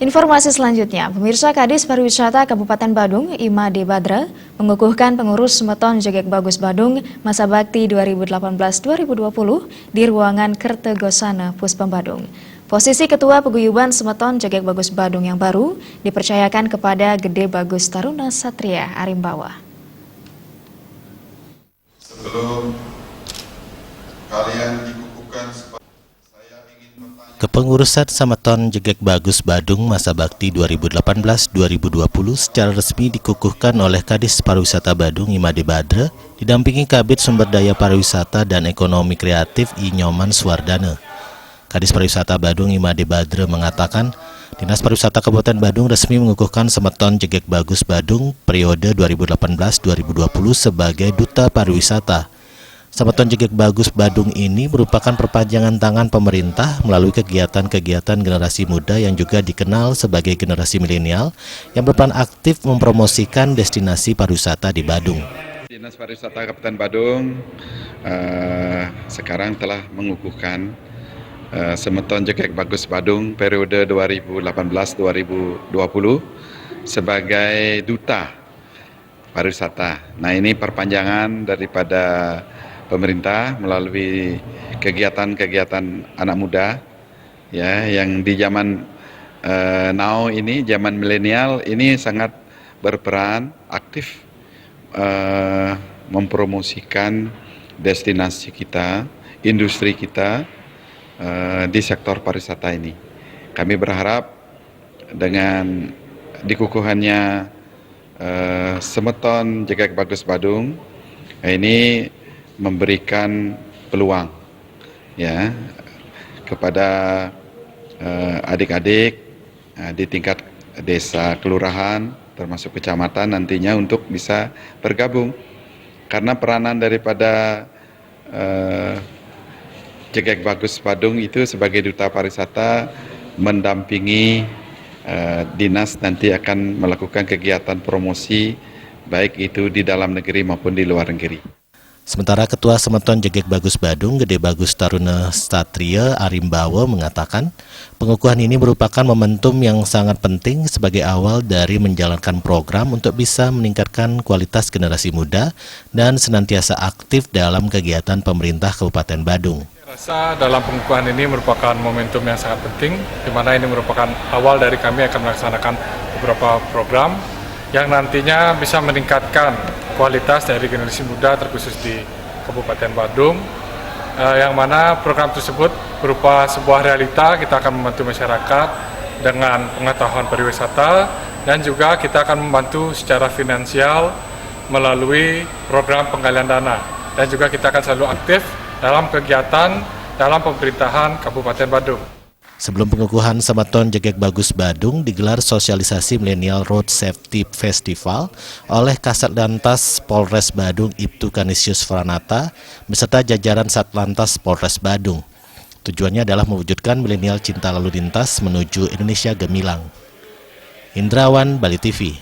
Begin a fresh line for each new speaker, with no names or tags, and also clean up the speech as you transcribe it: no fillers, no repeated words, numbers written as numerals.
Informasi selanjutnya, pemirsa Kadis Pariwisata Kabupaten Badung, Imade Badra, mengukuhkan pengurus Semeton Jegek Bagus Badung masa bakti 2018-2020 di ruangan Kertegosana Puspem Badung. Posisi Ketua Paguyuban Semeton Jegek Bagus Badung yang baru dipercayakan kepada Gede Bagus Taruna Satria Arimbawa.
Sebelum kalian dikukuhkan, saya ingin bertanya.
Kepengurusan Semeton Jegek Bagus Badung masa bakti 2018-2020 secara resmi dikukuhkan oleh Kadis Pariwisata Badung Imade Badra didampingi Kabid Sumber Daya Pariwisata dan Ekonomi Kreatif I Nyoman Suwardana. Kadis Pariwisata Badung Imade Badra mengatakan, Dinas Pariwisata Kabupaten Badung resmi mengukuhkan Semeton Jegek Bagus Badung periode 2018-2020 sebagai Duta Pariwisata. Semeton Jegek Bagus Badung ini merupakan perpanjangan tangan pemerintah melalui kegiatan-kegiatan generasi muda yang juga dikenal sebagai generasi milenial yang berperan aktif mempromosikan destinasi pariwisata di Badung.
Dinas Pariwisata Kabupaten Badung sekarang telah mengukuhkan Semeton Jegek Bagus Badung periode 2018-2020 sebagai Duta Pariwisata. Nah, ini perpanjangan daripada pemerintah melalui kegiatan-kegiatan anak muda ya yang di zaman now ini, zaman milenial ini sangat berperan aktif mempromosikan destinasi kita, industri kita di sektor pariwisata ini. Kami berharap dengan dikukuhannya Semeton Jegek Bagus Badung ini memberikan peluang ya kepada adik-adik di tingkat desa, kelurahan, termasuk kecamatan nantinya untuk bisa bergabung, karena peranan daripada Jegek Bagus Badung itu sebagai Duta Pariwisata mendampingi dinas nanti akan melakukan kegiatan promosi baik itu di dalam negeri maupun di luar negeri.
Sementara Ketua Semeton Jegek Bagus Badung, Gede Bagus Taruna Satria Arimbawa mengatakan, pengukuhan ini merupakan momentum yang sangat penting sebagai awal dari menjalankan program untuk bisa meningkatkan kualitas generasi muda dan senantiasa aktif dalam kegiatan pemerintah Kabupaten Badung.
Saya rasa dalam pengukuhan ini merupakan momentum yang sangat penting, di mana ini merupakan awal dari kami akan melaksanakan beberapa program yang nantinya bisa meningkatkan kualitas dari generasi muda terkhusus di Kabupaten Badung, yang mana program tersebut berupa sebuah realita. Kita akan membantu masyarakat dengan pengetahuan pariwisata dan juga kita akan membantu secara finansial melalui program penggalian dana, dan juga kita akan selalu aktif dalam kegiatan dalam pemerintahan Kabupaten Badung.
Sebelum pengukuhan Semeton Jegek Bagus Badung digelar sosialisasi Millennial Road Safety Festival oleh Kasatlantas Polres Badung Ibtu Kanisius Franata beserta jajaran Satlantas Polres Badung. Tujuannya adalah mewujudkan milenial cinta lalu lintas menuju Indonesia gemilang. Indrawan, Bali TV.